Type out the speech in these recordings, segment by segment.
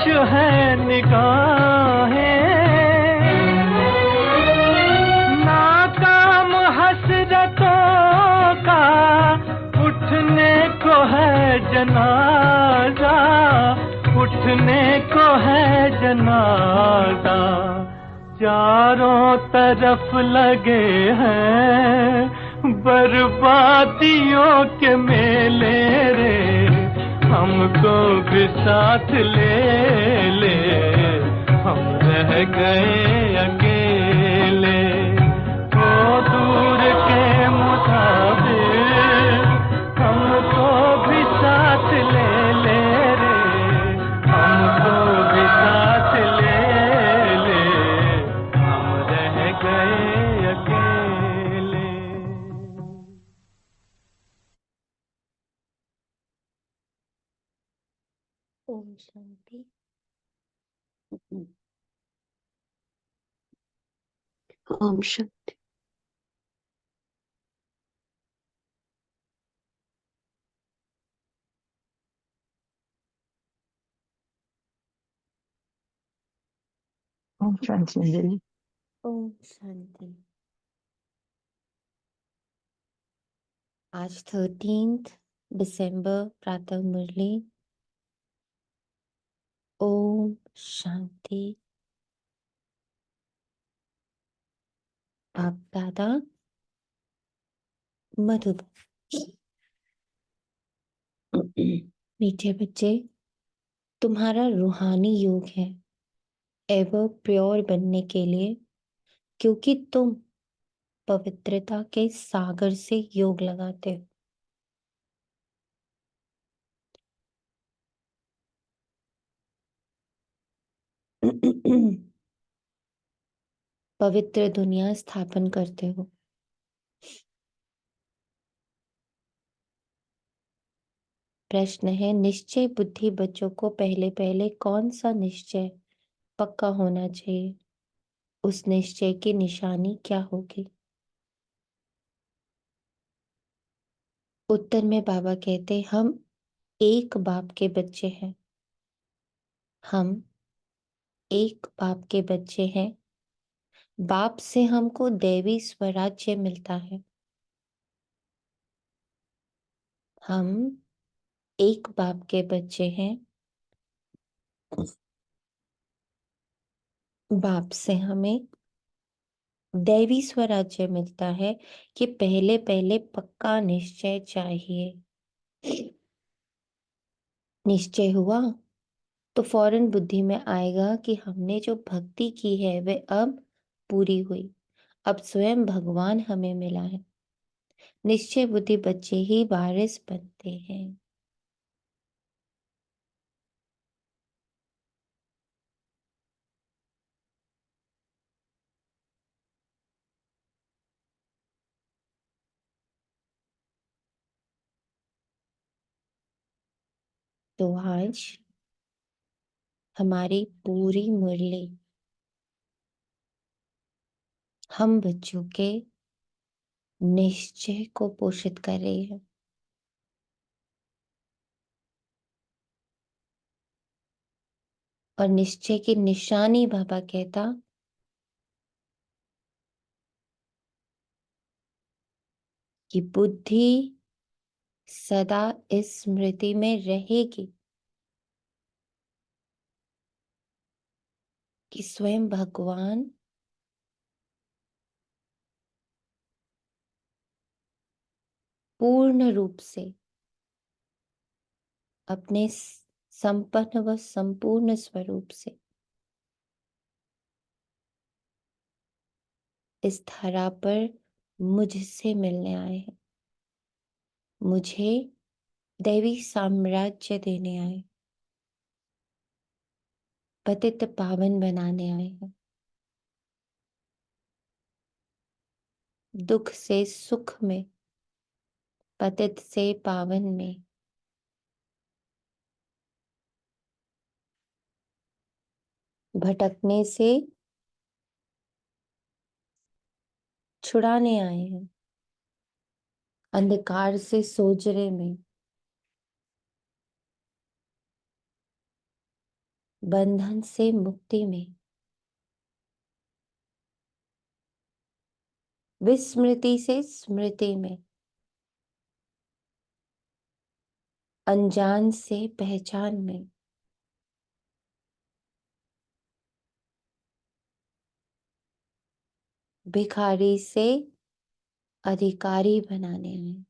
है निगाहें, नाकाम हसरतों का उठने को है जनाजा, उठने को है जनाजा। चारों तरफ लगे हैं बर्बादियों के मेले रे, हमको भी साथ ले ले, हम रह गए अकेले। ओ दूर के मुसाफिर, हमको भी साथ ले ले रे, हमको भी साथ ले ले, हम रह गए अकेले। ओम शांति। ओम शांति। ओम शांति अंजलि। ओम शांति। आज 13 दिसंबर प्रातः मुरली। ओम शांति। आप दादा मधुबन। मीठे बच्चे, तुम्हारा रूहानी योग है एवर प्योर बनने के लिए, क्योंकि तुम पवित्रता के सागर से योग लगाते हो। पवित्र दुनिया स्थापन करते हो। प्रश्न है, निश्चय बुद्धि बच्चों को पहले पहले कौन सा निश्चय पक्का होना चाहिए? उस निश्चय की निशानी क्या होगी? उत्तर में बाबा कहते, हम एक बाप के बच्चे हैं। हम एक बाप के बच्चे हैं। बाप से हमको दैवी स्वराज्य मिलता है। हम एक बाप के बच्चे हैं। बाप से हमें दैवी स्वराज्य मिलता है कि पहले पहले पक्का निश्चय चाहिए। निश्चय हुआ तो फौरन बुद्धि में आएगा कि हमने जो भक्ति की है वह अब पूरी हुई। अब स्वयं भगवान हमें मिला है। निश्चय बुद्धि बच्चे ही वारिस बनते हैं। तो आज हमारी पूरी मुरली हम बच्चों के निश्चय को पोषित कर रही है। और निश्चय की निशानी बाबा कहता कि बुद्धि सदा इस स्मृति में रहेगी कि स्वयं भगवान पूर्ण रूप से अपने संपन्न व संपूर्ण स्वरूप से इस धरा पर मुझसे मिलने आए हैं। मुझे दैवी साम्राज्य देने आए, पतित पावन बनाने आए हैं। दुख से सुख में, पतित से पावन में भटकने से छुड़ाने आए हैं। अंधकार से सोजरे में बंधन से मुक्ति में, विस्मृति से स्मृति में, अनजान से पहचान में, भिखारी से अधिकारी बनाने में,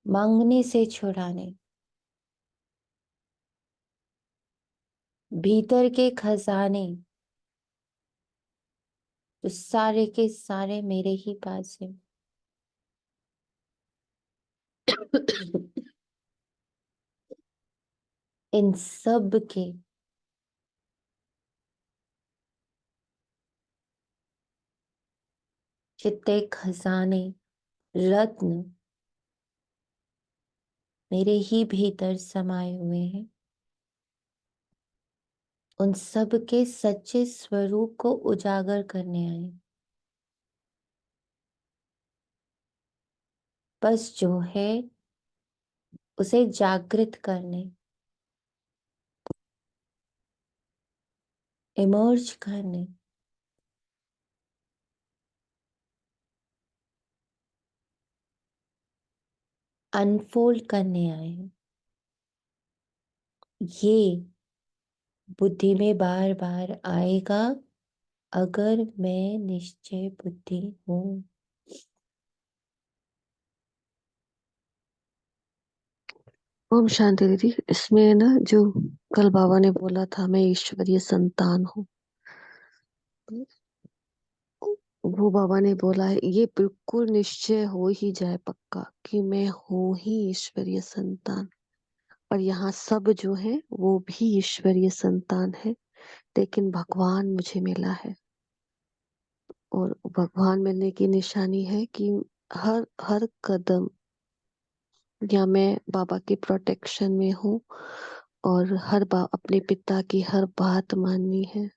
मांगने से छुड़ाने, भीतर के खजाने जो सारे के सारे मेरे ही पास है, इन सब के जितने खजाने, रत्न मेरे ही भीतर समाये हुए हैं, उन सब के सच्चे स्वरूप को उजागर करने आए। बस जो है उसे जागृत करने, इमर्ज करने, अनफोल्ड करने आए हैं। ये बुद्धि में बार बार आएगा अगर मैं निश्चय बुद्धि हूं। ओम शांति दीदी। इसमें ना जो कल बाबा ने बोला था मैं ईश्वरीय संतान हूँ, वो बाबा ने बोला है ये बिल्कुल निश्चय हो ही जाए पक्का कि मैं हूँ ही ईश्वरीय संतान। और यहाँ सब जो है वो भी ईश्वरीय संतान है, लेकिन भगवान मुझे मिला है। और भगवान मिलने की निशानी है कि हर हर कदम या मैं बाबा के प्रोटेक्शन में हूँ, और अपने पिता की हर बात माननी है।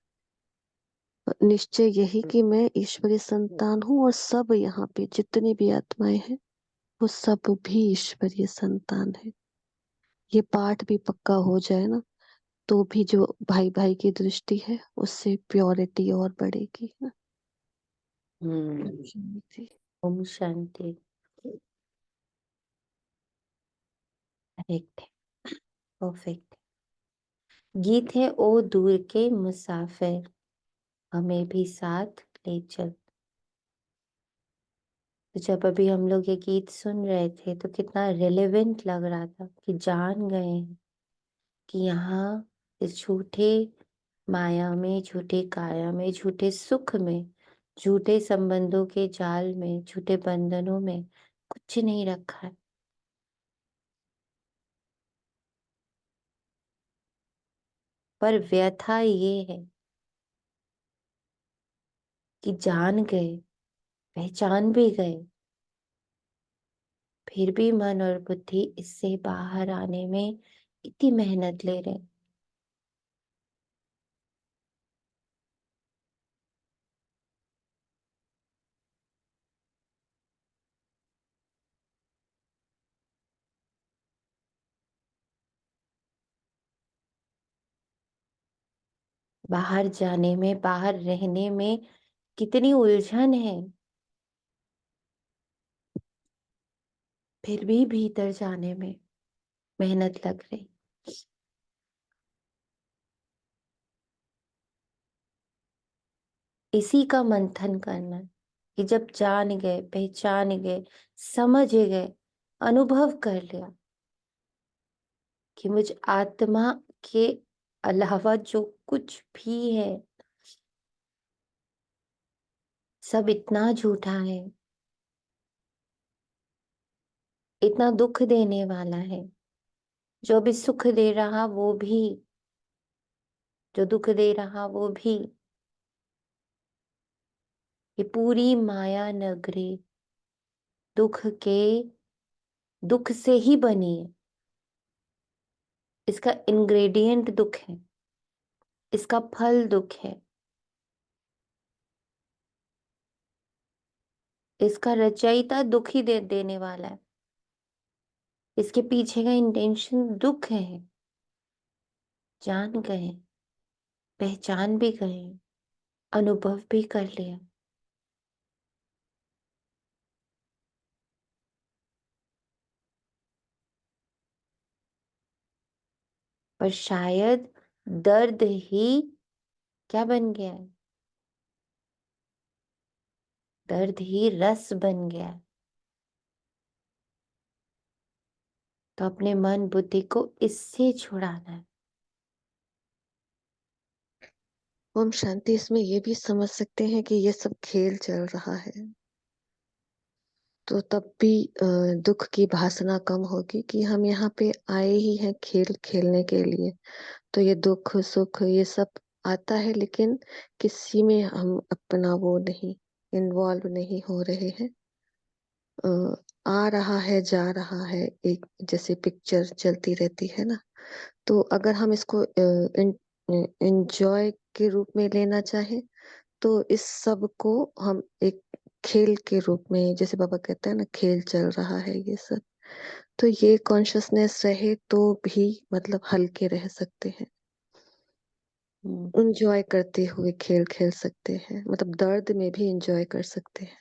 निश्चय यही कि मैं ईश्वरीय संतान हूँ, और सब यहाँ पे जितनी भी आत्माएं हैं वो सब भी ईश्वरीय संतान है। ये पाठ भी पक्का हो जाए ना, तो भी जो भाई भाई की दृष्टि है उससे प्योरिटी और बढ़ेगी ना। जी। ओम शांति। करेक्ट है, परफेक्ट। गीत है ओ दूर के मुसाफिर, हमें भी साथ ले चल। तो जब अभी हम लोग ये गीत सुन रहे थे तो कितना रिलेवेंट लग रहा था कि जान गए हैं कि यहाँ इस झूठे माया में, झूठे काया में, झूठे सुख में, झूठे संबंधों के जाल में, झूठे बंधनों में कुछ नहीं रखा है। पर व्यथा ये है कि जान गए, पहचान भी गए, फिर भी मन और बुद्धि इससे बाहर आने में इतनी मेहनत ले रहे। बाहर जाने में, बाहर रहने में कितनी उलझन है, फिर भी भीतर जाने में मेहनत लग रही। इसी का मंथन करना कि जब जान गए, पहचान गए, समझ गए, अनुभव कर लिया कि मुझ आत्मा के अलावा जो कुछ भी है सब इतना झूठा है, इतना दुख देने वाला है। जो भी सुख दे रहा वो भी, जो दुख दे रहा वो भी। ये पूरी माया नगरी दुख से ही बनी है। इसका इंग्रेडिएंट दुख है, इसका फल दुख है। इसका रचयिता दुख ही देने वाला है। इसके पीछे का इंटेंशन दुख है। जान गए, पहचान भी गए, अनुभव भी कर लिया। पर शायद दर्द ही क्या बन गया है? दर्द ही रस बन गया है। तो अपने मन बुद्धि को इससे छुड़ाना है। ओम शांति। इसमें ये भी समझ सकते हैं कि ये सब खेल चल रहा है, तो तब भी दुख की भासना कम होगी कि हम यहाँ पे आए ही हैं खेल खेलने के लिए। तो ये दुख सुख ये सब आता है, लेकिन किसी में हम अपना वो नहीं, इन्वॉल्व नहीं हो रहे हैं। आ रहा है जा रहा है, एक जैसे पिक्चर चलती रहती है ना। तो अगर हम इसको एंजॉय के रूप में लेना चाहें, तो इस सब को हम एक खेल के रूप में, जैसे बाबा कहते हैं ना, खेल चल रहा है ये सब, तो ये कॉन्शियसनेस रहे तो भी मतलब हल्के रह सकते हैं, एंजॉय करते हुए खेल खेल सकते हैं, मतलब दर्द में भी एंजॉय कर सकते हैं।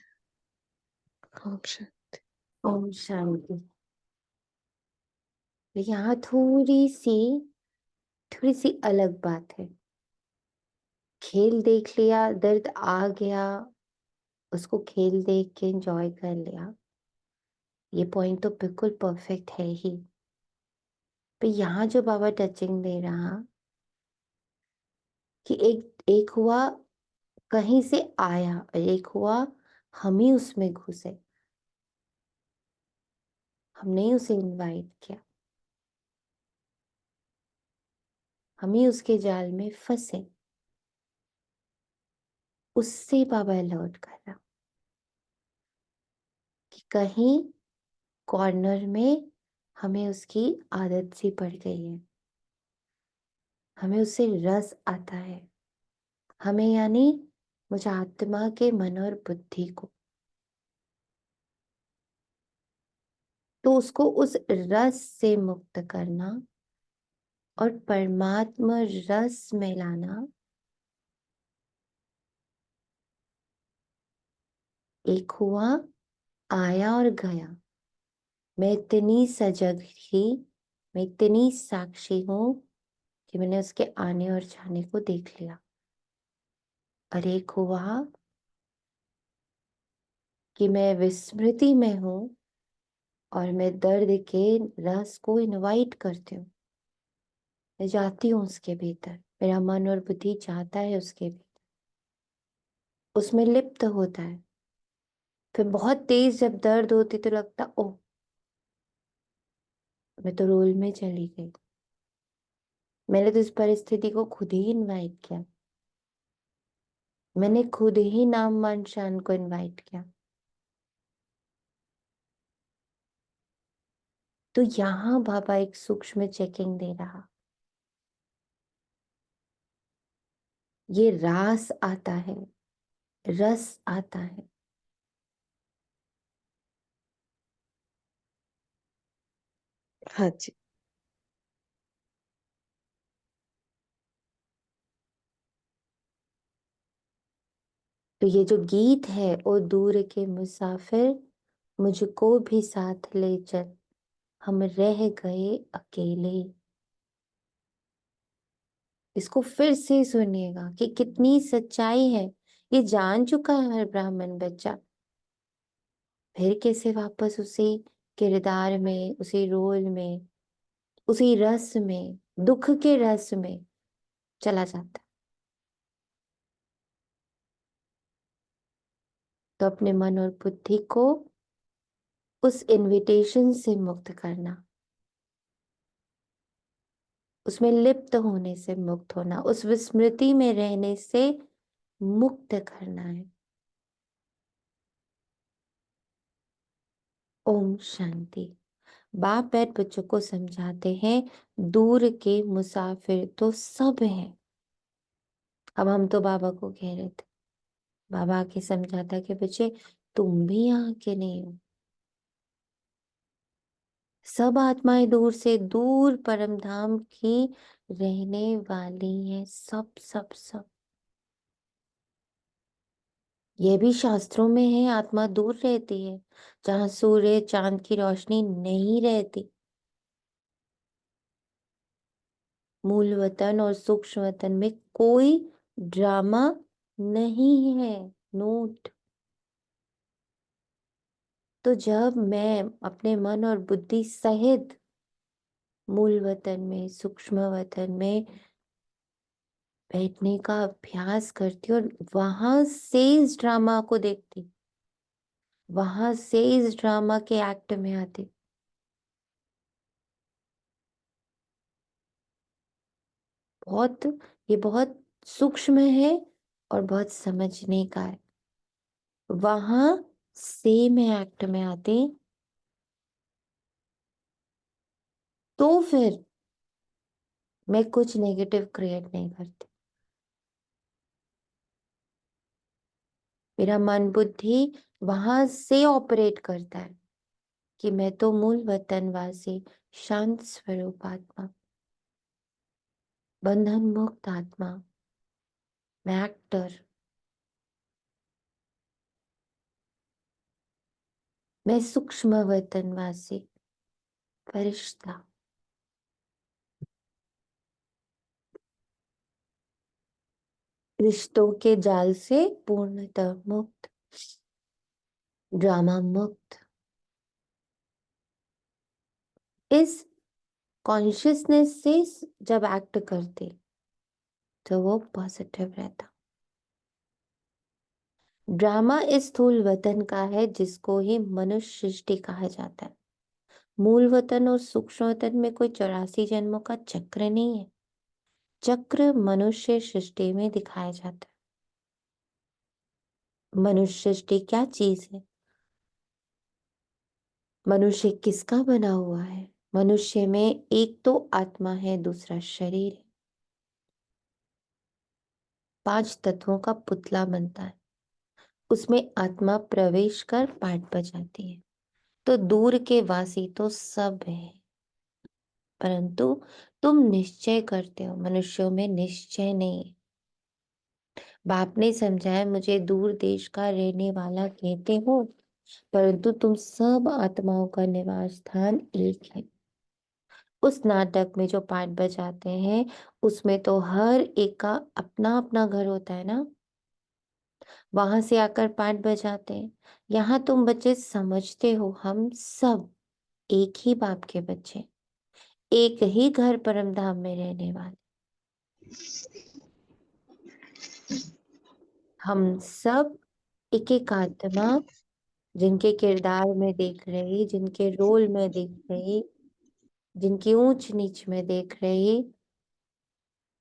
ऑप्शन। ओम शांति। यहाँ थोड़ी सी अलग बात है। खेल देख लिया, दर्द आ गया, उसको खेल देख के एंजॉय कर लिया, ये पॉइंट तो बिल्कुल परफेक्ट है ही। पर यहाँ जो बाबा टचिंग दे रहा कि एक एक हुआ कहीं से आया और एक हुआ हम ही उसमें घुसे, हमने ही उसे इनवाइट किया, हम ही उसके जाल में फंसे। उससे बाबा अलर्ट कर रहा कि कहीं कॉर्नर में हमें उसकी आदत सी पड़ गई है, हमें उससे रस आता है, हमें यानी मुझे आत्मा के मन और बुद्धि को, तो उसको उस रस से मुक्त करना और परमात्मा रस में लाना। एक हुआ आया और गया, मैं इतनी सजग थी, मैं इतनी साक्षी हूं कि मैंने उसके आने और जाने को देख लिया। और एक हुआ कि मैं विस्मृति में हूं और मैं दर्द के रस को इनवाइट करती हूँ। मैं जाती हूँ उसके भीतर, मेरा मन और बुद्धि जाता है उसके भीतर, उसमें लिप्त होता है। फिर बहुत तेज जब दर्द होती तो लगता ओह, मैं तो रोल में चली गई, मैंने तो इस परिस्थिति को खुद ही इनवाइट किया, मैंने खुद ही नाम मान शान को इनवाइट किया। तो यहाँ बाबा एक सूक्ष्म चेकिंग दे रहा, ये रास आता है, रस आता है। हाँ जी। तो ये जो गीत है, ओ दूर के मुसाफिर मुझको भी साथ ले चल, हम रह गए अकेले। इसको फिर से सुनिएगा कि कितनी सच्चाई है। ये जान चुका है हर ब्राह्मण बच्चा, फिर कैसे वापस उसी किरदार में, उसी रोल में, उसी रस में, दुख के रस में चला जाता है। तो अपने मन और बुद्धि को उस इनविटेशन से मुक्त करना, उसमें लिप्त होने से मुक्त होना, उस विस्मृति में रहने से मुक्त करना है। ओम शांति। बाप बैठ बच्चों को समझाते हैं, दूर के मुसाफिर तो सब हैं। अब हम तो बाबा को कह रहे थे, बाबा आके समझाता कि बच्चे तुम भी यहाँ के नहीं हो। सब आत्माएं दूर से दूर परम धाम की रहने वाली हैं, सब सब सब। ये भी शास्त्रों में है, आत्मा दूर रहती है जहां सूर्य चांद की रोशनी नहीं रहती। मूल वतन और सूक्ष्म वतन में कोई ड्रामा नहीं है। नोट। तो जब मैं अपने मन और बुद्धि सहित मूल वतन में, सूक्ष्म वतन में बैठने का अभ्यास करती और वहां से इस ड्रामा को देखती, वहां से इस ड्रामा के एक्ट में आती, बहुत, ये बहुत सूक्ष्म है और बहुत समझने का है। वहां से मैं एक्ट में आती, तो फिर मैं कुछ नेगेटिव क्रिएट नहीं करती। मेरा मन बुद्धि वहां से ऑपरेट करता है कि मैं तो मूल वतनवासी, शांत स्वरूप आत्मा, बंधन मुक्त आत्मा, मैं एक्टर, मैं सूक्ष्म वतनवासी, फरिश्ता, रिश्तों के जाल से पूर्णतः मुक्त, ड्रामा मुक्त। इस कॉन्शियसनेस से जब एक्ट करते तो वो पॉजिटिव रहता। ड्रामा इस स्थूल वतन का है जिसको ही मनुष्य सृष्टि कहा जाता है। मूल वतन और सूक्ष्म वतन में कोई 84 जन्मों का चक्र नहीं है। चक्र मनुष्य सृष्टि में दिखाया जाता है। मनुष्य सृष्टि क्या चीज है? मनुष्य किसका बना हुआ है? मनुष्य में एक तो आत्मा है, दूसरा शरीर है। 5 तत्वों का पुतला बनता है, उसमें आत्मा प्रवेश कर पाठ बजाती है। तो दूर के वासी तो सब है, परंतु तुम निश्चय करते हो, मनुष्यों में निश्चय नहीं है। बाप ने समझाया, मुझे दूर देश का रहने वाला कहते हो, परंतु तुम सब आत्माओं का निवास स्थान एक है। उस नाटक में जो पार्ट बजाते हैं उसमें तो हर एक का अपना अपना घर होता है ना, वहां से आकर पार्ट बजाते हैं। यहाँ तुम बच्चे समझते हो हम सब एक ही बाप के बच्चे, एक ही घर परम धाम में रहने वाले। हम सब एक एक आत्मा, जिनके किरदार में देख रही, जिनके रोल में देख रही, जिनकी ऊंच नीच में देख रही,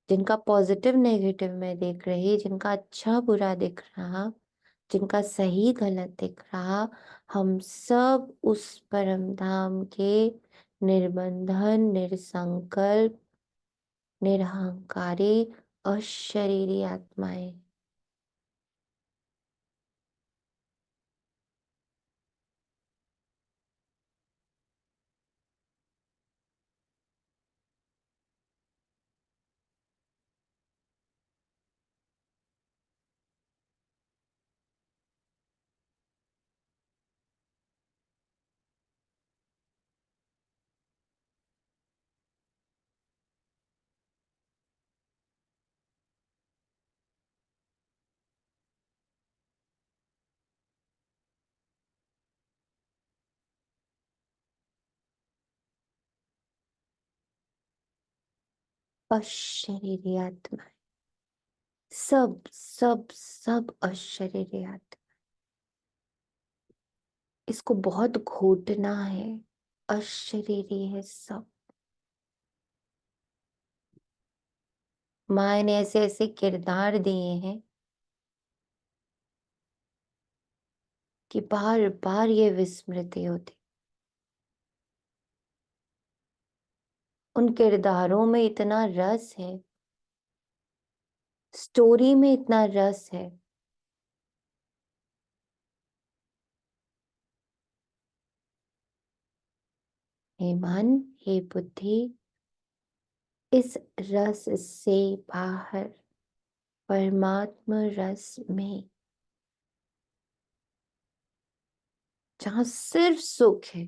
जिनका पॉजिटिव नेगेटिव में देख रही, जिनका अच्छा बुरा दिख रहा, जिनका सही गलत दिख रहा, हम सब उस परम धाम के निर्बंधन, निरसंकल्प, निरहंकारी, अशरीरी आत्माएं। अशरीरी आत्मा, सब सब सब अशरीरी आत्मा। इसको बहुत घोटना है। अशरीरी है सब। माँ ने ऐसे ऐसे किरदार दिए हैं कि बार बार ये विस्मृति होती। उन किरदारों में इतना रस है, स्टोरी में इतना रस है हे मन, हे बुद्धि, इस रस से बाहर परमात्मा रस में, जहां सिर्फ सुख है,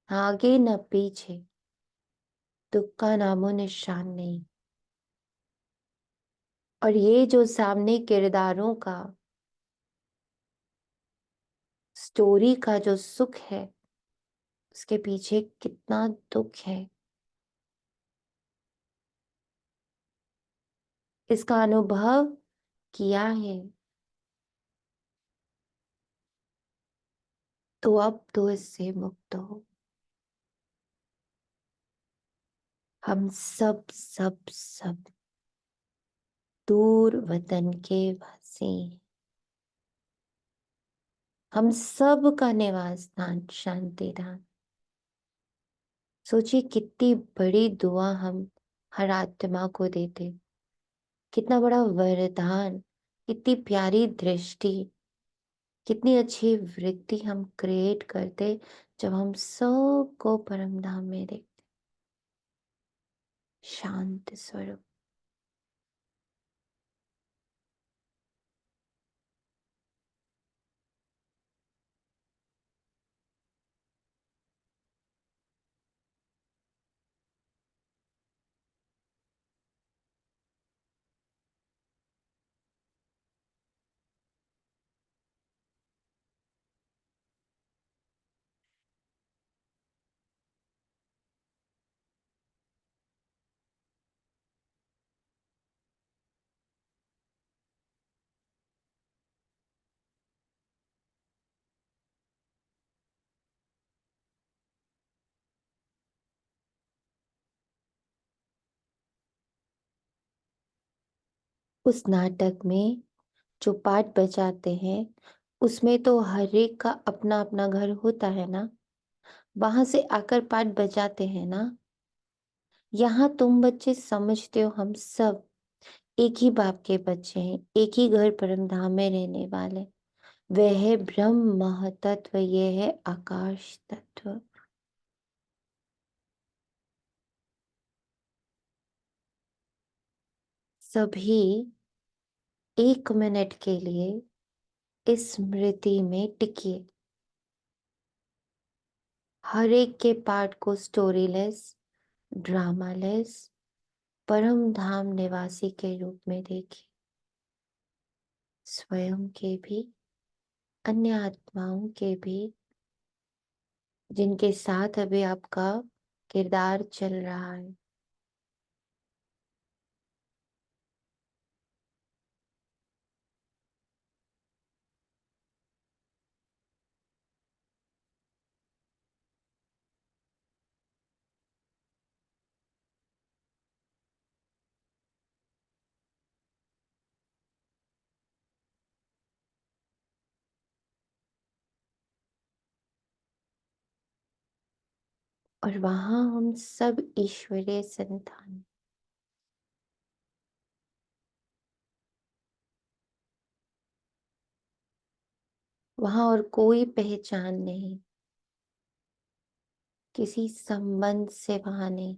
आगे न पीछे, दुख का नामो निशान नहीं। और ये जो सामने किरदारों का, स्टोरी का जो सुख है, उसके पीछे कितना दुख है, इसका अनुभव किया है। तो अब तो इससे मुक्त हो। हम सब सब सब दूर वतन के वासी, हम सब का निवास स्थान शांति धाम। सोचिए कितनी बड़ी दुआ हम हर आत्मा को देते, कितना बड़ा वरदान, कितनी प्यारी दृष्टि, कितनी अच्छी वृत्ति हम क्रिएट करते जब हम सबको परम धाम में देखते। शांत स्वरूप। उस नाटक में जो पार्ट बजाते हैं, उसमें तो हर एक का अपना अपना घर होता है ना, वहां से आकर पार्ट बजाते हैं ना। यहाँ तुम बच्चे समझते हो हम सब एक ही बाप के बच्चे हैं, एक ही घर परम धाम में रहने वाले। वह है ब्रह्म महतत्व, ये है आकाश तत्व। सभी 1 मिनट के लिए इस स्मृति में टिकिए। हर एक के पार्ट को स्टोरीलेस, ड्रामालेस, परम धाम निवासी के रूप में देखिए। स्वयं के भी, अन्य आत्माओं के भी, जिनके साथ अभी आपका किरदार चल रहा है। और वहां हम सब ईश्वरीय संतान, वहां और कोई पहचान नहीं, किसी संबंध से वहां नहीं।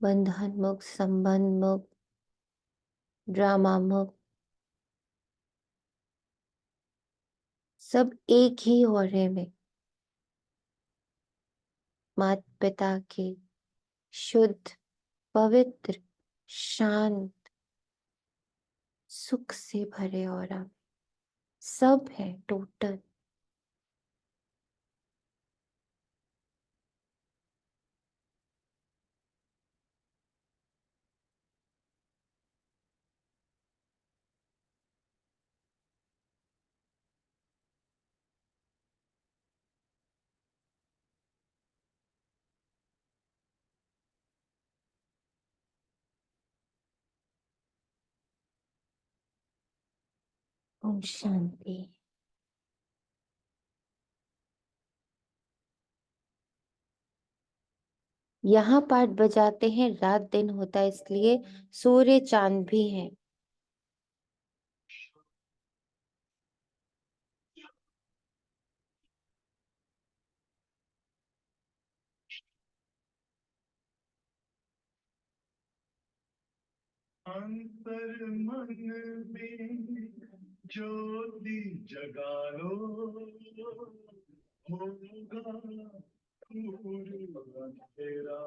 बंधन मुक्त, संबंध मुक्त, ड्रामा मुक्त, सब एक ही ओरे में माता पिता के शुद्ध, पवित्र, शांत, सुख से भरे और सब है टोटल। ओम शांति। यहाँ पाठ बजाते हैं, रात दिन होता है, इसलिए सूर्य चांद भी है। अंतर मन में ज्योति जगा लो, होगा दूर अंधेरा।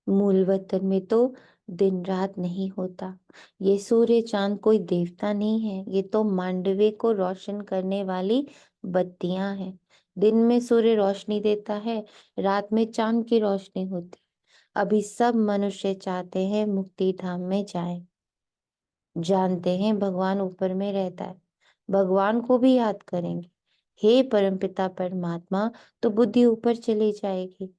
मूल वतन में तो दिन रात नहीं होता। ये सूर्य चांद कोई देवता नहीं है, ये तो मांडवे को रोशन करने वाली बत्तियां हैं। दिन में सूर्य रोशनी देता है, रात में चांद की रोशनी होती है। अभी सब मनुष्य चाहते हैं मुक्ति धाम में जाए, जानते हैं भगवान ऊपर में रहता है, भगवान को भी याद करेंगे, हे परमपिता परमात्मा, तो बुद्धि ऊपर चली जाएगी।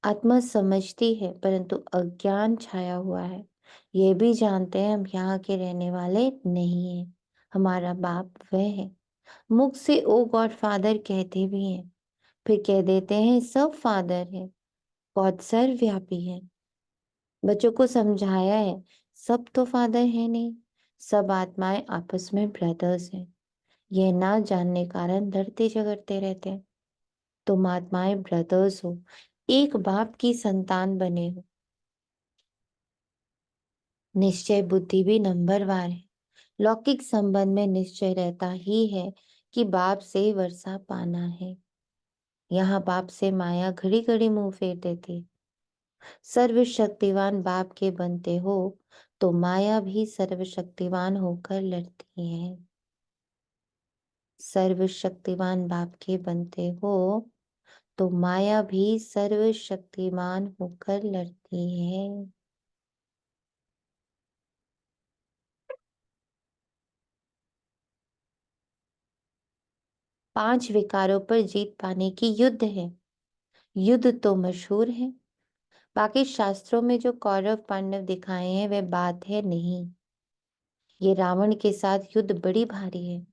आत्मा समझती है परंतु अज्ञान छाया हुआ है। ये भी जानते हैं हम यहाँ के रहने वाले नहीं हैं, हमारा बाप वह है। मुख से ओ गॉड फादर कहते भी हैं, फिर कह देते हैं सब फादर है, गॉड सर्वव्यापी है। बच्चों को समझाया है सब तो फादर है नहीं, सब आत्माएं आपस में ब्रदर्स हैं। यह ना जानने कारण लड़ते झगड़ते रहते हैं। तुम आत्माएं ब्रदर्स हो, एक बाप की संतान बने हो। निश्चय बुद्धि भी नंबरवार है। लौकिक संबंध में निश्चय रहता ही है कि बाप से वर्षा पाना है। यहाँ बाप से माया घड़ी घड़ी मुंह फेर देती है। सर्वशक्तिवान बाप के बनते हो तो माया भी सर्वशक्तिवान होकर लड़ती है। सर्वशक्तिवान बाप के बनते हो तो माया भी सर्वशक्तिमान होकर लड़ती है। 5 विकारों पर जीत पाने की युद्ध है। युद्ध तो मशहूर है, बाकी शास्त्रों में जो कौरव पांडव दिखाए हैं वह बात है नहीं। ये रावण के साथ युद्ध बड़ी भारी है।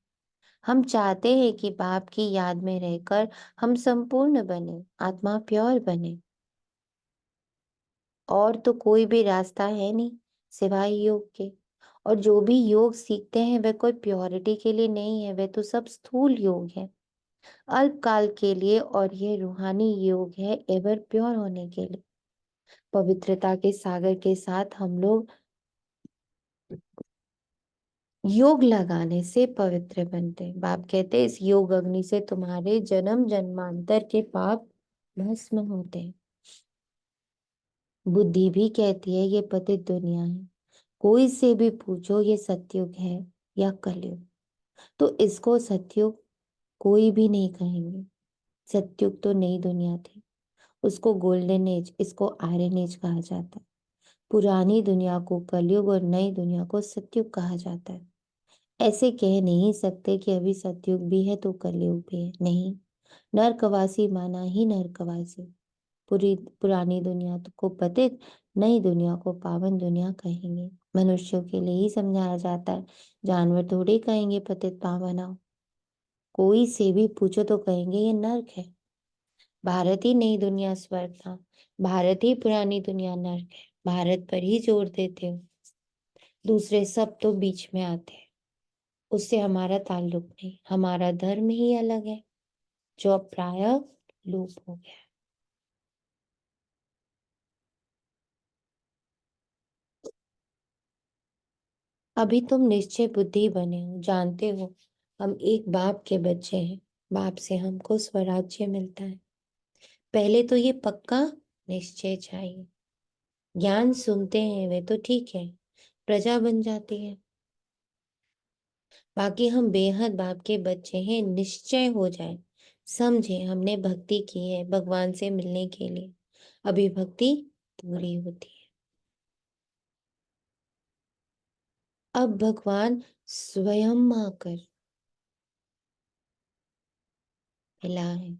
हम चाहते हैं कि बाप की याद में रहकर हम संपूर्ण बने, आत्मा प्योर बने। और तो कोई भी रास्ता है नहीं सिवाय योग के। और जो भी योग सीखते हैं वह कोई प्योरिटी के लिए नहीं है, वह तो सब स्थूल योग है, अल्पकाल के लिए। और ये रूहानी योग है एवर प्योर होने के लिए। पवित्रता के सागर के साथ हम लोग योग लगाने से पवित्र बनते हैं। बाप कहते हैं इस योग अग्नि से तुम्हारे जन्म जन्मांतर के पाप भस्म होते हैं। बुद्धि भी कहती है ये पतित दुनिया है, कोई से भी पूछो ये सतयुग है या कलयुग, तो इसको सतयुग कोई भी नहीं कहेंगे। सतयुग तो नई दुनिया थी, उसको गोल्डन एज, इसको आयरन एज कहा जाता है। पुरानी दुनिया को कलयुग और नई दुनिया को सतयुग कहा जाता है। ऐसे कह नहीं सकते कि अभी सतयुग भी है तो कलयुग भी है, नहीं। नरकवासी माना ही नरकवासी। पूरी पुरानी दुनिया को पतित, नई दुनिया को पावन दुनिया कहेंगे। मनुष्यों के लिए ही समझाया जाता है, जानवर थोड़े कहेंगे पतित पावन आओ। कोई से भी पूछो तो कहेंगे ये नर्क है। भारत ही नई दुनिया स्वर्ग था, भारत ही पुरानी दुनिया नर्क है। भारत पर ही जोर देते हो, दूसरे सब तो बीच में आते हैं। उससे हमारा ताल्लुक नहीं, हमारा धर्म ही अलग है जो अब प्राय लूप हो गया है। अभी तुम निश्चय बुद्धि बने हो, जानते हो हम एक बाप के बच्चे हैं, बाप से हमको स्वराज्य मिलता है। पहले तो ये पक्का निश्चय चाहिए। ज्ञान सुनते हैं वे तो ठीक है, प्रजा बन जाती है। बाकी हम बेहद बाप के बच्चे हैं, निश्चय हो जाए, समझे हमने भक्ति की है भगवान से मिलने के लिए, अभी भक्ति पूरी होती है। अब भगवान स्वयं आकर मिला है,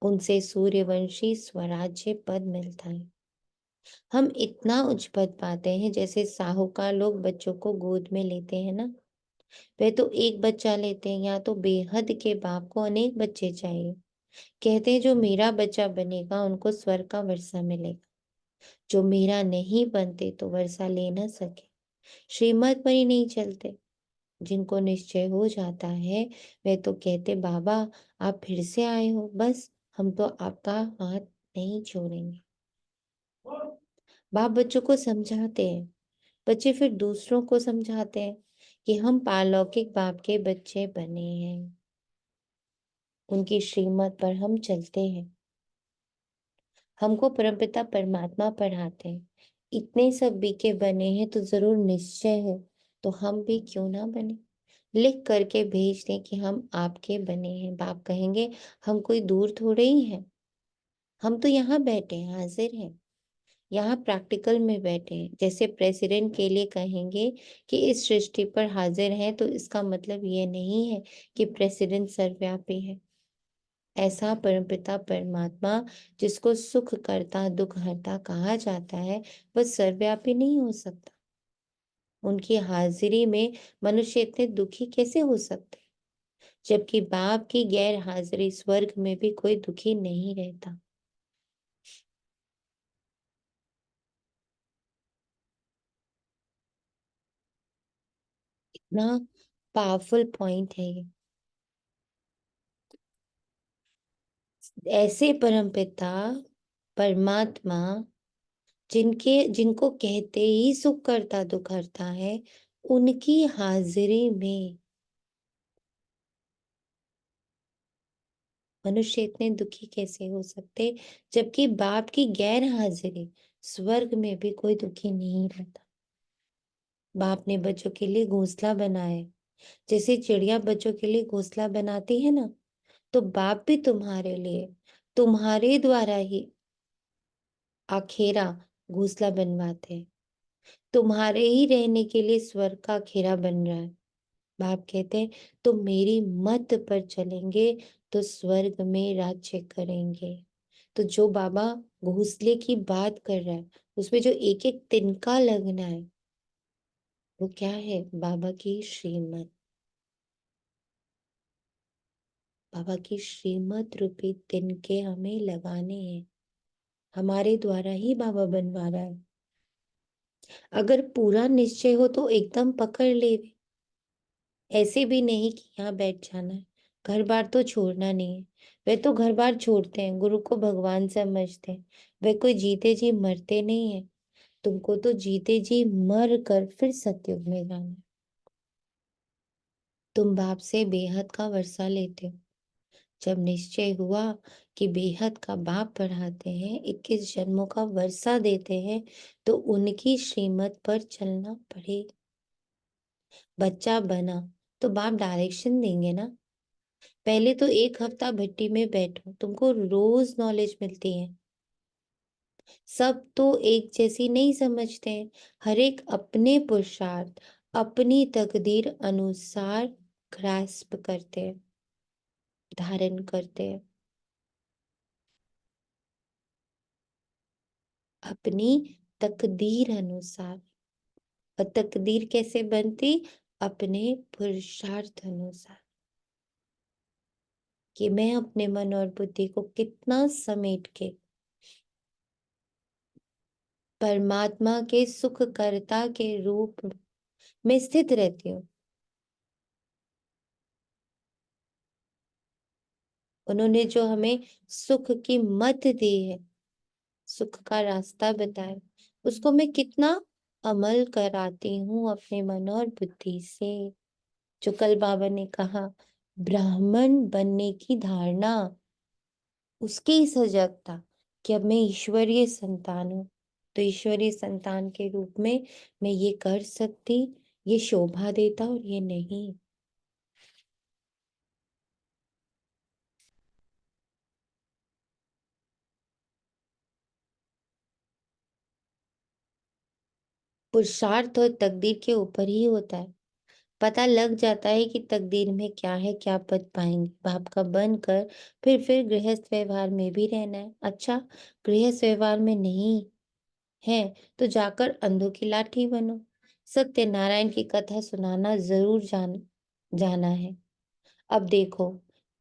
उनसे सूर्यवंशी स्वराज्य पद मिलता है। हम इतना उच्च पद पाते हैं जैसे साहूकार लोग बच्चों को गोद में लेते हैं ना, वे तो एक बच्चा लेते हैं, या तो बेहद के बाप को अनेक बच्चे चाहिए। कहते हैं जो मेरा बच्चा बनेगा उनको स्वर्ग का वर्षा मिलेगा, जो मेरा नहीं बनते तो वर्षा ले न सके, श्रीमत पर ही नहीं चलते। जिनको निश्चय हो जाता है वे तो कहते, बाबा आप फिर से आए हो, बस हम तो आपका हाथ नहीं छोड़ेंगे। बाप बच्चों को समझाते हैं, बच्चे फिर दूसरों को समझाते हैं कि हम पारलौकिक बाप के बच्चे बने हैं, उनकी श्रीमत पर हम चलते हैं। हमको परमपिता परमात्मा पढ़ाते हैं, इतने सब बीके बने हैं तो जरूर निश्चय है, तो हम भी क्यों ना बने। लिख करके भेज दें कि हम आपके बने हैं। बाप कहेंगे हम कोई दूर थोड़े ही हैं, हम तो यहाँ बैठे हैं, हाजिर हैं, यहाँ प्रैक्टिकल में बैठे हैं। जैसे प्रेसिडेंट के लिए कहेंगे कि इस सृष्टि पर हाजिर हैं, तो इसका मतलब ये नहीं है कि प्रेसिडेंट सर्वव्यापी है। ऐसा परमपिता परमात्मा जिसको सुख करता दुख हरता कहा जाता है, वह सर्वव्यापी नहीं हो सकता। उनकी हाजिरी में मनुष्य इतने दुखी कैसे हो सकते, जबकि बाप की गैर हाजिरी स्वर्ग में भी कोई दुखी नहीं रहता। इतना पावरफुल पॉइंट है ये। ऐसे परमपिता परमात्मा जिनको कहते ही सुख करता दुख हरता है, उनकी हाजिरी में मनुष्य इतने दुखी कैसे हो सकते, जबकि बाप की गैर हाजिरी स्वर्ग में भी कोई दुखी नहीं रहता। बाप ने बच्चों के लिए घोंसला बनाया, जैसे चिड़िया बच्चों के लिए घोंसला बनाती है ना, तो बाप भी तुम्हारे लिए तुम्हारे द्वारा ही आखेरा घोंसला बनवाते हैं। तुम्हारे ही रहने के लिए स्वर्ग का आखेरा बन रहा है। बाप कहते हैं तुम मेरी मत पर चलेंगे तो स्वर्ग में राज्य करेंगे। तो जो बाबा घोंसले की बात कर रहा है, उसमें जो एक एक तिनका लगना है, वो क्या है? बाबा की श्रीमत। बाबा की श्रीमत रूपी तिनके हमें लगाने हैं, हमारे द्वारा ही बाबा बनवा रहा है। अगर पूरा निश्चय हो तो एकदम पकड़ ले, ऐसे भी नहीं कि यहाँ बैठ जाना है, घर बार तो छोड़ना नहीं है। वे तो घर बार छोड़ते हैं, गुरु को भगवान समझते हैं, वे कोई जीते जी मरते नहीं है। तुमको तो जीते जी मर कर फिर सतयुग में जाना है। तुम बाप से बेहद का वर्षा लेते हो। जब निश्चय हुआ कि बेहद का बाप पढ़ाते हैं, 21 जन्मों का वर्षा देते हैं, तो उनकी श्रीमत पर चलना पड़ेगा। बच्चा बना तो बाप डायरेक्शन देंगे ना। पहले तो एक हफ्ता भट्टी में बैठो, तुमको रोज नॉलेज मिलती है। सब तो एक जैसी नहीं समझते हैं, हर एक अपने पुरुषार्थ अपनी तकदीर अनुसार ग्रास्प करते हैं, धारण करते हैं। अपनी तकदीर अनुसार। और तकदीर कैसे बनती? अपने पुरुषार्थ अनुसार, कि मैं अपने मन और बुद्धि को कितना समेट के परमात्मा के सुखकर्ता के रूप में स्थित रहती हूँ। उन्होंने जो हमें सुख की मत दी है, सुख का रास्ता बताया, उसको मैं कितना अमल कराती हूँ अपने मन और बुद्धि से। जो कल बाबा ने कहा, ब्राह्मण बनने की धारणा उसकी ही सजगता कि अब मैं ईश्वरीय संतान हूँ, तो ईश्वरीय संतान के रूप में मैं ये कर सकती, ये शोभा देता और ये नहीं। पुरुषार्थ और तकदीर के ऊपर ही होता है। पता लग जाता है कि तकदीर में क्या है, क्या पद पाएंगे। बाप का बनकर फिर गृहस्थ व्यवहार में भी रहना है। अच्छा, गृहस्थ व्यवहार में नहीं है तो जाकर अंधों की लाठी बनो। सत्यनारायण की कथा सुनाना जरूर जाना है। अब देखो,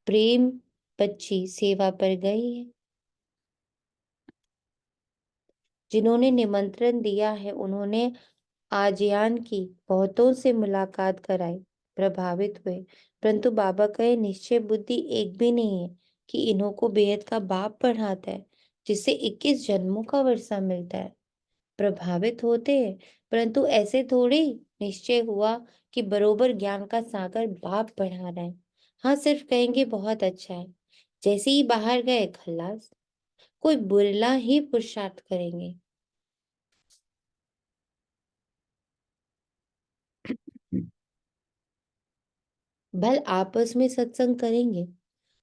प्रेम बच्ची सेवा पर गई है, जिन्होंने निमंत्रण दिया है उन्होंने आजयान की बहुतों से मुलाकात कराई। प्रभावित हुए, परंतु बाबा का यह निश्चय बुद्धि एक भी नहीं है कि इन्हों को बेहद का बाप पढ़ाता है जिससे 21 जन्मों का वर्षा मिलता है। प्रभावित होते हैं, परंतु ऐसे थोड़ी निश्चय हुआ कि बरोबर ज्ञान का सागर बाप पढ़ा रहा है। हाँ, सिर्फ कहेंगे बहुत अच्छा है, जैसे ही बाहर गए खल्लास, कोई बुरा ही पुरुषार्थ करेंगे। भल आपस में सत्संग करेंगे,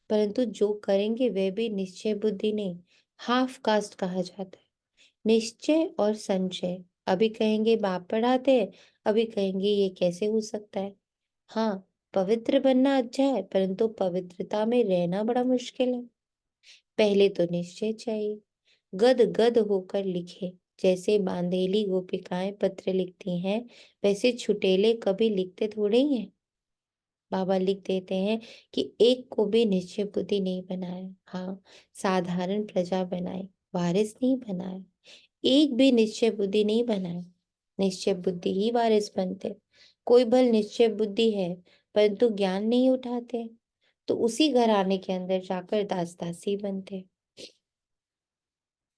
परंतु जो करेंगे वे भी निश्चय बुद्धि नहीं, हाफ कास्ट कहा जाता है। निश्चय और संचय, अभी कहेंगे बाप पढ़ाते हैं, अभी कहेंगे ये कैसे हो सकता है। हाँ, पवित्र बनना अच्छा है, परंतु पवित्रता में रहना बड़ा मुश्किल है। पहले तो निश्चय चाहिए। गद गद होकर लिखे, जैसे बांधेली गोपिकाएं पत्र लिखती हैं, वैसे छुटेले कभी लिखते थोड़े ही हैं। बाबा लिख देते हैं कि एक को भी निश्चय बुद्धि नहीं बनाया, हाँ साधारण प्रजा बनाई, वारिस नहीं बनाया। एक भी निश्चय बुद्धि नहीं बनाया, निश्चय बुद्धि ही वारिस बनते। कोई भल निश्चय बुद्धि है परंतु ज्ञान नहीं उठाते, तो उसी घराने के अंदर जाकर दास दासी बनते।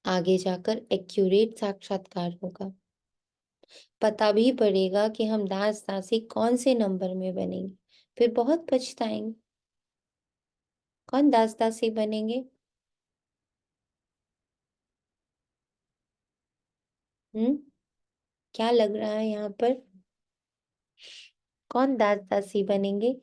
आगे जाकर एक्यूरेट साक्षात्कार होगा, पता भी पड़ेगा कि हम दास दासी कौन से नंबर में बनेंगे, फिर बहुत पछताएंगे। कौन दास दासी बनेंगे? हम्म, क्या लग रहा है यहाँ पर? कौन दास दासी बनेंगे?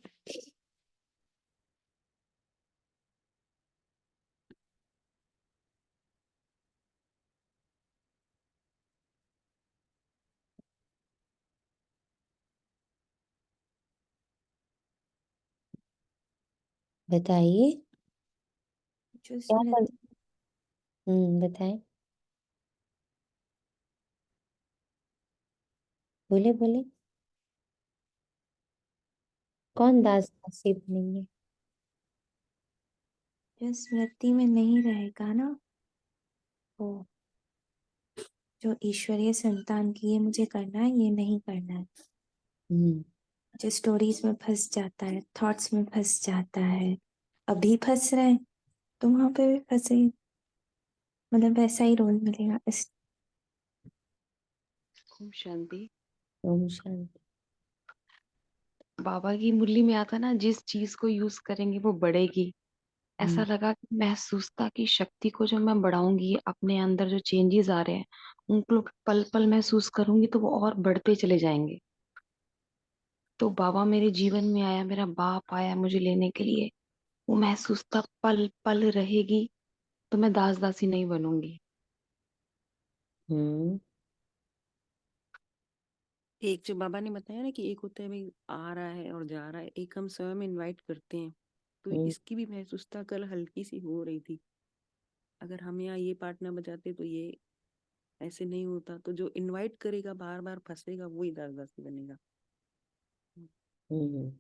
बताइए। जो क्या कर स्मृति बताएं, बोले बोले। कौन दास दासी बनेंगे? जो स्मृति में नहीं रहेगा ना, वो जो ईश्वरीय संतान की ये मुझे करना है, ये नहीं करना है, हम्म जो स्टोरीज में फंस जाता है, थॉट्स में फंस जाता है, अभी फंस रहे हैं तो वहां पे भी फंसे, मतलब वैसा ही रोल मिलेगा। इस ओम शांति। ओम शांति। बाबा की मुरली में आता ना, जिस चीज को यूज करेंगे वो बढ़ेगी। ऐसा हम्म लगा कि महसूसता की शक्ति को जब मैं बढ़ाऊंगी, अपने अंदर जो चेंजेस आ रहे हैं उनको पल पल महसूस करूंगी तो वो और बढ़ते चले जाएंगे। तो बाबा मेरे जीवन में आया, मेरा बाप आया मुझे लेने के लिए, वो महसूसता पल पल रहेगी, तो मैं दास दासी नहीं बनूंगी। हम्म एक जो बाबा ने बताया ना कि एक होता है भाई आ रहा है और जा रहा है, एक हम स्वयं इनवाइट करते हैं। तो हम्म इसकी भी महसूसता कल हल्की सी हो रही थी। अगर हम यहाँ ये पार्ट ना बजाते तो ये ऐसे नहीं होता। तो जो इनवाइट करेगा बार बार फंसेगा वही दासदासी बनेगा। हम्म।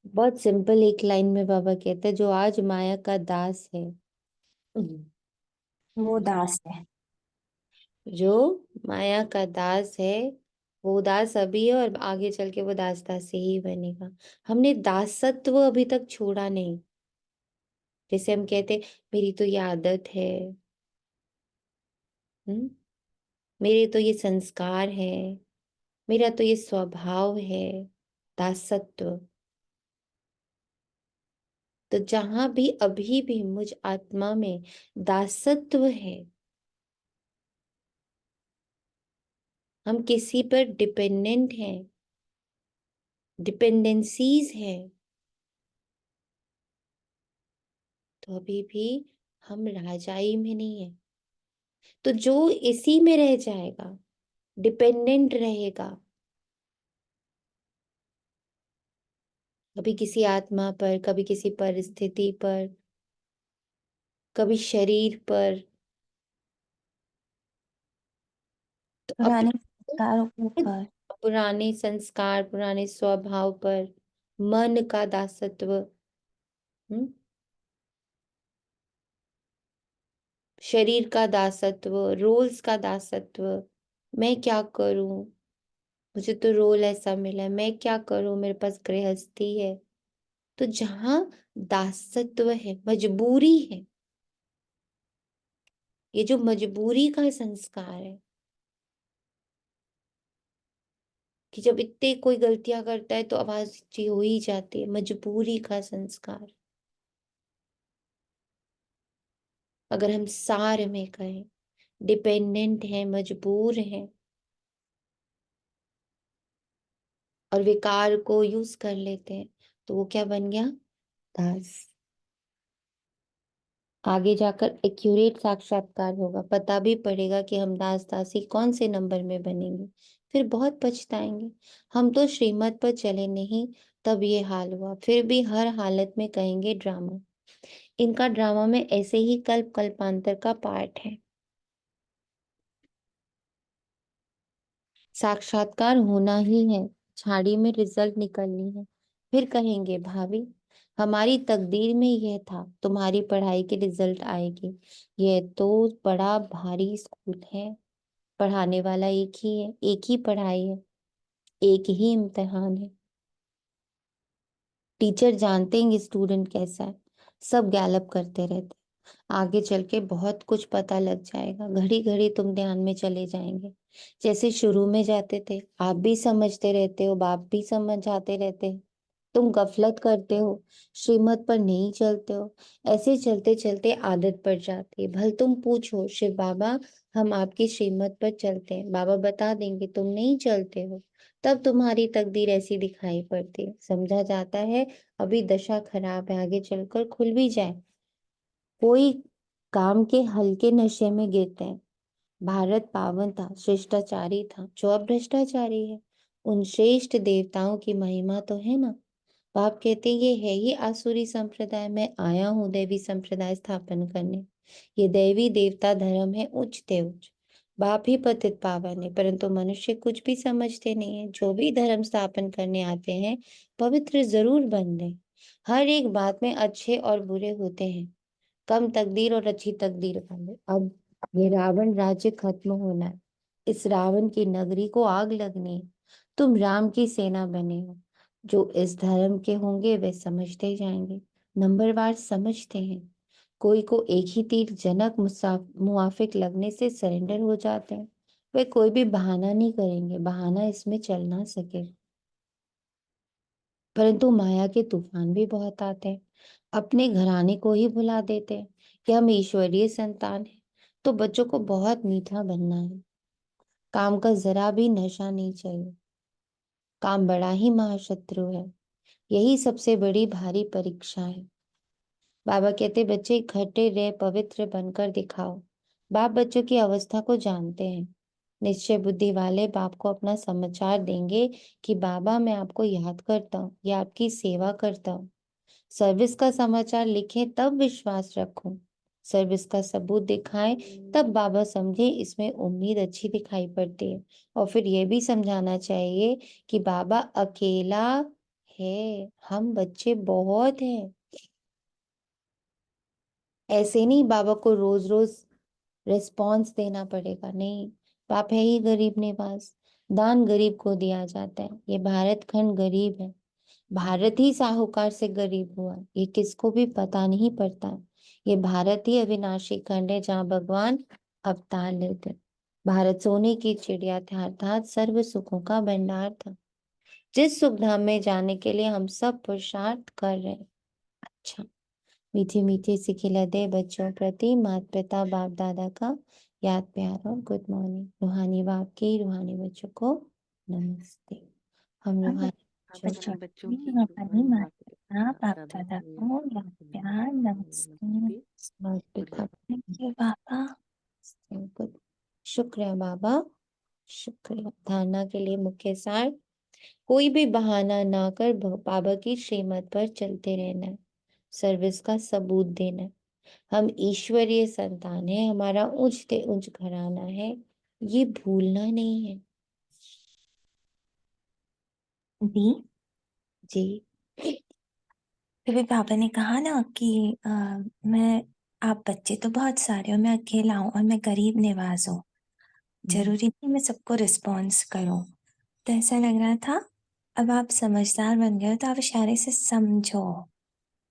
बहुत सिंपल एक लाइन में बाबा कहते हैं, जो आज माया का दास है, वो दास है। जो माया का दास है वो दास अभी है और आगे चल के वो दास दासी ही बनेगा। हमने दासत्व अभी तक छोड़ा नहीं। जैसे हम कहते मेरी तो ये आदत है, हम्म, मेरे तो ये संस्कार है, मेरा तो ये स्वभाव है, दासत्व। तो जहां भी अभी भी मुझ आत्मा में दासत्व है, हम किसी पर डिपेंडेंट हैं, डिपेंडेंसीज है, तो अभी भी हम राजाई में नहीं है। तो जो इसी में रह जाएगा, डिपेंडेंट रहेगा, कभी किसी आत्मा पर, कभी किसी परिस्थिति पर, कभी शरीर पर, तो पुराने अपने संस्कारों के ऊपर। पुराने संस्कार, पुराने स्वभाव पर, मन का दासत्व, हम्म, शरीर का दासत्व, रोल्स का दासत्व, मैं क्या करूं, मुझे तो रोल ऐसा मिला है, मैं क्या करूं, मेरे पास गृहस्थी है। तो जहां दासत्व है, मजबूरी है, ये जो मजबूरी का संस्कार है कि जब इतने कोई गलतियां करता है तो आवाज ऊंची हो ही जाती है, मजबूरी का संस्कार। अगर हम सार में कहें, डिपेंडेंट है, मजबूर है और विकार को यूज कर लेते हैं, तो वो क्या बन गया? दास। आगे जाकर एक्यूरेट साक्षात्कार होगा, पता भी पड़ेगा कि हम दास दासी कौन से नंबर में बनेंगे। फिर बहुत पछताएंगे, हम तो श्रीमत पर चले नहीं, तब ये हाल हुआ। फिर भी हर हालत में कहेंगे ड्रामा। इनका ड्रामा में ऐसे ही कल्प कल्पांतर का पार्ट है। साक्षात्कार होना ही है, झाड़ी में रिजल्ट निकलनी है। फिर कहेंगे भाभी, हमारी तकदीर में यह था, तुम्हारी पढ़ाई के रिजल्ट आएगी। यह तो बड़ा भारी स्कूल है, पढ़ाने वाला एक ही है, एक ही पढ़ाई है, एक ही इम्तिहान है। टीचर जानते हैं स्टूडेंट कैसा है, सब गैलप करते रहते। आगे चल के बहुत कुछ पता लग जाएगा, घड़ी घड़ी तुम ध्यान में चले जाएंगे। जैसे शुरू में जाते थे, आप भी समझते रहते हो, बाप भी समझाते रहते हैं, तुम गफलत करते हो, श्रीमत पर नहीं चलते हो। ऐसे चलते चलते आदत पड़ जाती है। भल तुम पूछो शिव बाबा, हम आपकी श्रीमत पर चलते हैं, बाबा बता देंगे तुम नहीं चलते हो, तब तुम्हारी तकदीर ऐसी दिखाई पड़ती है। समझा जाता है अभी दशा खराब है, आगे चलकर खुल भी जाए। कोई काम के हल्के नशे में गिरते हैं। भारत पावन था, शिष्टाचारी था, जो अब भ्रष्टाचारी है। उन श्रेष्ठ देवताओं की महिमा तो है ना। बाप कहते हैं ये है ही आसुरी संप्रदाय, मैं आया हूँ दैवी संप्रदाय स्थापन करने। ये दैवी देवता धर्म है उच्चते उच्च। बाप ही पतित पावन है, परंतु मनुष्य कुछ भी समझते नहीं है। जो भी धर्म स्थापन करने आते हैं, पवित्र जरूर बन रहे। हर एक बात में अच्छे और बुरे होते हैं, कम तकदीर और अच्छी तकदीर वाले। अब ये रावण राज्य खत्म होना है, इस रावण की नगरी को आग लगनी है। तुम राम की सेना बने हो, जो इस धर्म के होंगे वे समझते जाएंगे, नंबरवार समझते हैं। कोई को एक ही तीर जनक मुआफिक लगने से सरेंडर हो जाते हैं। वे कोई भी बहाना नहीं करेंगे, बहाना इसमें चल ना सके। परंतु माया के तूफान भी बहुत आते हैं, अपने घराने को ही भुला देते हैं कि हम ईश्वरीय संतान हैं। तो बच्चों को बहुत मीठा बनना है, काम का जरा भी नशा नहीं चाहिए। काम बड़ा ही महाशत्रु है, यही सबसे बड़ी भारी परीक्षा है। बाबा कहते बच्चे इकट्ठे रह पवित्र बनकर दिखाओ। बाप बच्चों की अवस्था को जानते हैं। निश्चय बुद्धि वाले बाप को अपना समाचार देंगे कि बाबा मैं आपको याद करता हूँ या आपकी सेवा करता हूँ। सर्विस का समाचार लिखें तब विश्वास रखूं, सर्विस का सबूत दिखाएं तब बाबा समझे इसमें उम्मीद अच्छी दिखाई पड़ती है। और फिर ये भी समझाना चाहिए कि बाबा अकेला है, हम बच्चे बहुत हैं। ऐसे नहीं बाबा को रोज रोज रिस्पॉन्स देना पड़ेगा, नहीं। बाप है ही गरीब निवास, दान गरीब को दिया जाता है। ये भारत खंड गरीब है, भारत ही साहूकार से गरीब हुआ, ये किसको भी पता नहीं पड़ता। ये भारत ही अविनाशी खंड है जहाँ भगवान अवतार लेते। भारत सोने की चिड़िया था, अर्थात सर्व सुखों का भंडार था, जिस सुख धाम में जाने के लिए हम सब पुरुषार्थ कर रहे हैं। अच्छा, मीठी मीठी सी खिलते बच्चों प्रति माता पिता बाप दादा का याद प्यार और गुड मॉर्निंग। रूहानी बाप की रूहानी बच्चों को नमस्ते। हम हम रूहानी बच्चों बच्चों अपने बच्चों की की अपनी रूहानी माता बाप पिता बाप दादा दादा को को याद प्यार नमस्ते। माता पिता थैंक यू बाबा। गुड। शुक्र है बाबा, शुक्रिया। धारणा के लिए मुख्य सार, कोई भी बहाना ना कर बाबा की श्रीमत पर चलते रहना है, सर्विस का सबूत देना है। हम ईश्वरीय संतान है, हमारा उच्च उच्च घराना है, ये भूलना नहीं है दी जी। फिर भी बाबा ने कहा ना कि मैं आप बच्चे तो बहुत सारे हो, मैं अकेला हूँ और मैं गरीब निवाज हूँ। जरूरी नहीं मैं सबको रिस्पॉन्स करूँ, तो ऐसा लग रहा था अब आप समझदार बन गए हो तो आप इशारे से समझो।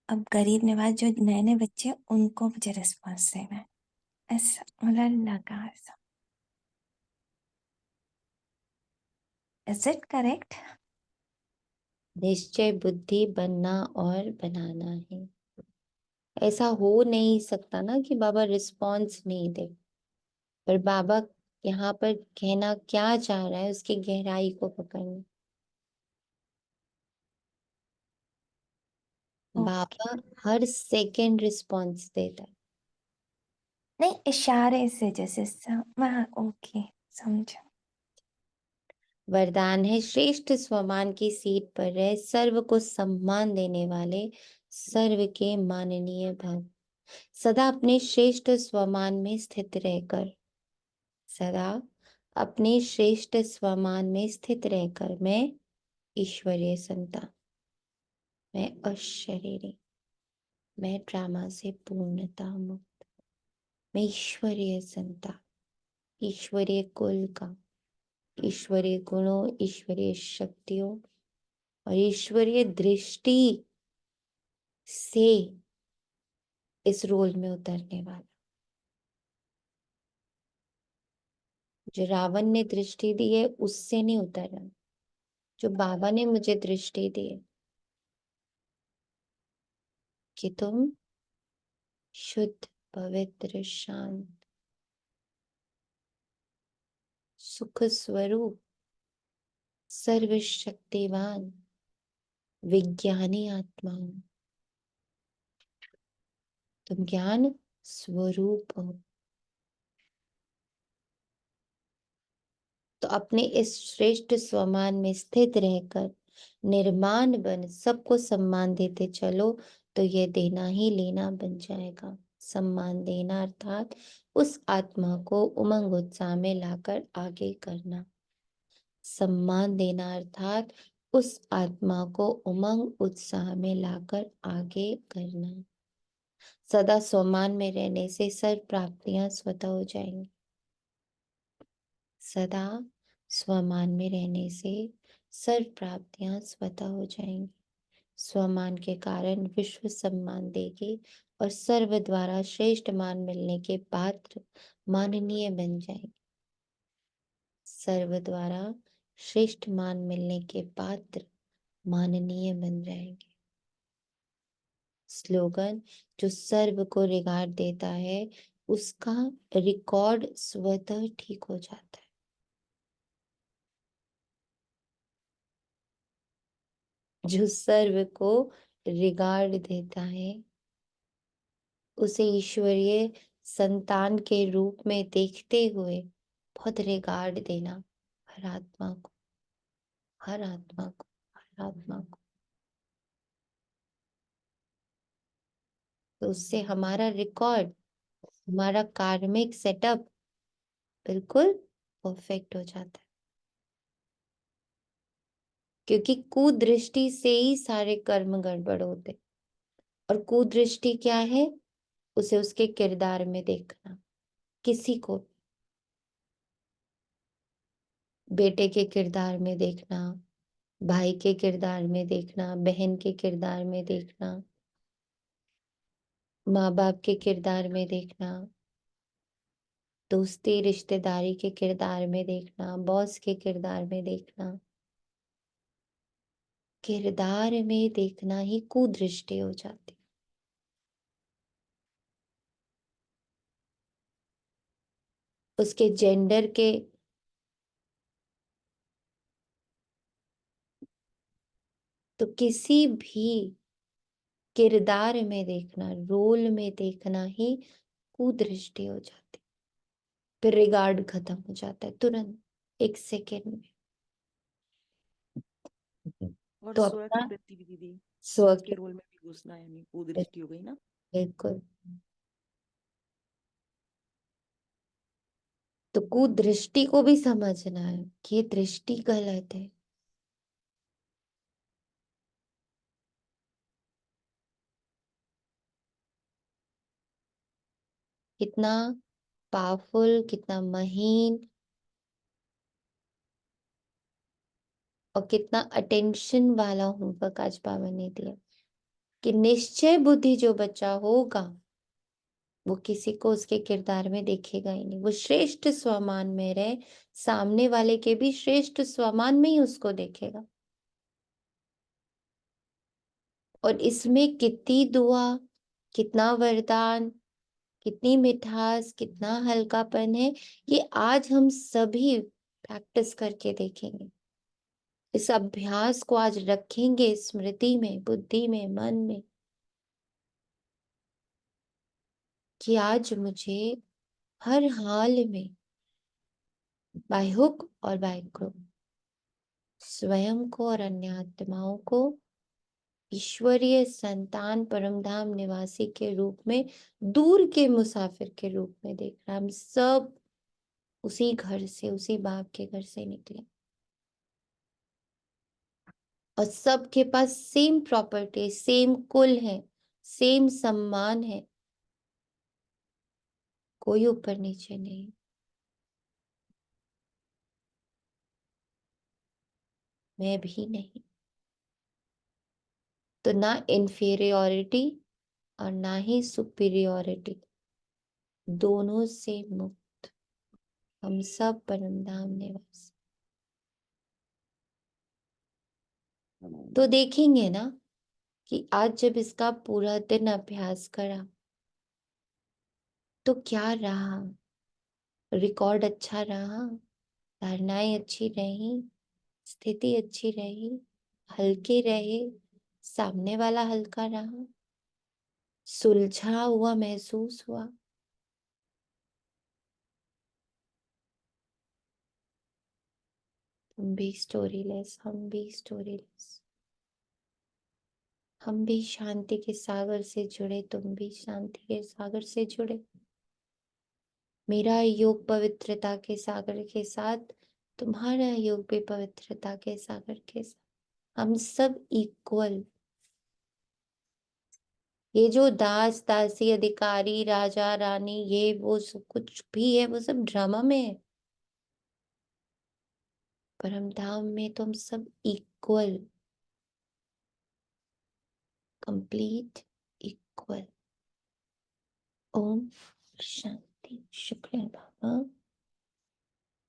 अब गरीब नवाज जो नए नए बच्चे हैं उनको मुझे रिस्पॉन्स देना है, ऐसा मतलब लगा ऐसा। Is it correct? निश्चय बुद्धि बनना और बनाना है। ऐसा हो नहीं सकता ना कि बाबा रिस्पॉन्स नहीं दे, पर बाबा यहाँ पर कहना क्या चाह रहा है उसकी गहराई को पकड़ना। बाबा हर सेकंड रिस्पॉन्स देता है। नहीं, इशारे से जैसे ओके, समझा। वरदान है श्रेष्ठ स्वमान की सीट पर रह सर्व को सम्मान देने वाले सर्व के माननीय भव। सदा अपने श्रेष्ठ स्वमान में स्थित रहकर, सदा अपने श्रेष्ठ स्वमान में स्थित रहकर मैं ईश्वरीय संतान, मैं अशरीरी, मैं ड्रामा से पूर्णता मुक्त, मैं ईश्वरीय संतान, ईश्वरीय कुल का, ईश्वरीय गुणों, ईश्वरीय शक्तियों और ईश्वरीय दृष्टि से इस रोल में उतरने वाला। जो रावण ने दृष्टि दी है उससे नहीं उतरा, जो बाबा ने मुझे दृष्टि दी है कि तुम शुद्ध, पवित्र, शांत, सुख स्वरूप, सर्वशक्तिवान, विज्ञानी आत्मा हो। तुम ज्ञान स्वरूप हो। तो अपने इस श्रेष्ठ स्वमान में स्थित रहकर निर्माण बन सबको सम्मान देते चलो, तो यह देना ही लेना बन जाएगा। सम्मान देना अर्थात उस आत्मा को उमंग उत्साह में लाकर आगे करना। सम्मान देना अर्थात उस आत्मा को उमंग उत्साह में लाकर आगे करना। सदा सम्मान में रहने से सर्व प्राप्तियां स्वतः हो जाएंगी। सदा स्वमान में रहने से सर्व प्राप्तियां स्वतः हो जाएंगी। स्वमान के कारण विश्व सम्मान देगी और सर्व द्वारा श्रेष्ठ मान मिलने के पात्र माननीय बन जाएंगे। सर्व द्वारा श्रेष्ठ मान मिलने के पात्र माननीय बन जाएंगे। स्लोगन, जो सर्व को रिगार्ड देता है उसका रिकॉर्ड स्वतः ठीक हो जाता है। जो सर्व को रिगार्ड देता है उसे ईश्वरीय संतान के रूप में देखते हुए बहुत रिगार्ड देना, हर आत्मा को, हर आत्मा को, हर आत्मा को। तो उससे हमारा रिकॉर्ड, हमारा कार्मिक सेटअप बिल्कुल परफेक्ट हो जाता है। क्योंकि कुदृष्टि से ही सारे कर्म गड़बड़ होते। और कुदृष्टि क्या है? उसे उसके किरदार में देखना। किसी को बेटे के किरदार में देखना, भाई के किरदार में देखना, बहन के किरदार में देखना, माँ बाप के किरदार में देखना, दोस्ती रिश्तेदारी के किरदार में देखना, बॉस के किरदार में देखना। किरदार में देखना ही कुदृष्टि हो जाती। उसके जेंडर के तो किसी भी किरदार में देखना, रोल में देखना ही कुदृष्टि हो जाती। फिर रिगार्ड खत्म हो जाता है तुरंत, एक सेकेंड में। और तो स्व के अपना प्रति भी दीदी, स्व स्व के रोल में भी घुसना यानी कुदृष्टि हो गई ना। बिल्कुल। तो कुदृष्टि को भी समझना है कि ये दृष्टि गलत है। कितना पावरफुल, कितना महीन और कितना अटेंशन वाला होमवर्क आज बाबा ने दिया कि निश्चय बुद्धि जो बच्चा होगा वो किसी को उसके किरदार में देखेगा ही नहीं। वो श्रेष्ठ स्वमान में रहे, सामने वाले के भी श्रेष्ठ स्वमान में ही उसको देखेगा। और इसमें कितनी दुआ, कितना वरदान, कितनी मिठास, कितना हल्कापन है, ये आज हम सभी प्रैक्टिस करके देखेंगे। इस अभ्यास को आज रखेंगे स्मृति में, बुद्धि में, मन में, कि आज मुझे हर हाल में बाय हुक और बाय क्रुक स्वयं को और अन्य आत्माओं को ईश्वरीय संतान परमधाम निवासी के रूप में, दूर के मुसाफिर के रूप में देख रहा। हम सब उसी घर से, उसी बाप के घर से निकले और सबके पास सेम प्रॉपर्टी, सेम कुल है, सेम सम्मान है, कोई ऊपर नीचे नहीं। मैं भी नहीं। तो ना इंफीरियोरिटी और ना ही सुपीरियोरिटी, दोनों से मुक्त हम सब परमधाम निवासी। तो देखेंगे ना कि आज जब इसका पूरा दिन अभ्यास करा तो क्या रहा, रिकॉर्ड अच्छा रहा, धारणाएं अच्छी रही, स्थिति अच्छी रही, हल्के रहे, सामने वाला हल्का रहा, सुलझा हुआ महसूस हुआ। तुम भी स्टोरीलेस, हम भी स्टोरीलेस, हम भी शांति के सागर से जुड़े, तुम भी शांति के सागर से जुड़े। मेरा योग पवित्रता के सागर के साथ, तुम्हारा योग भी पवित्रता के सागर के साथ, हम सब इक्वल। ये जो दास दासी, अधिकारी, राजा रानी, ये वो सब कुछ भी है, वो सब ड्रामा में है। परमधाम में तो हम सब equal, complete equal. Om Shanti. शुक्रिया बाबा।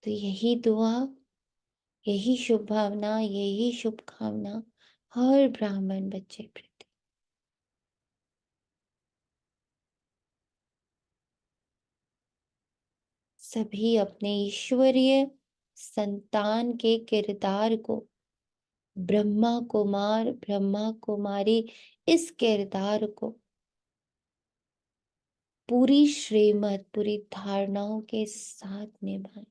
तो यही दुआ, यही शुभ भावना, यही शुभकामना हर ब्राह्मण बच्चे प्रति। सभी अपने ईश्वरीय संतान के किरदार को, ब्रह्मा कुमार, ब्रह्मा कुमारी, इस किरदार को पूरी श्रीमत, पूरी धारणाओं के साथ निभाएं।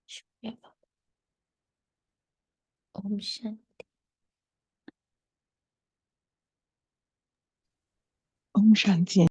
शुक्रिया बाबा। ओम शांति। ओम शांति।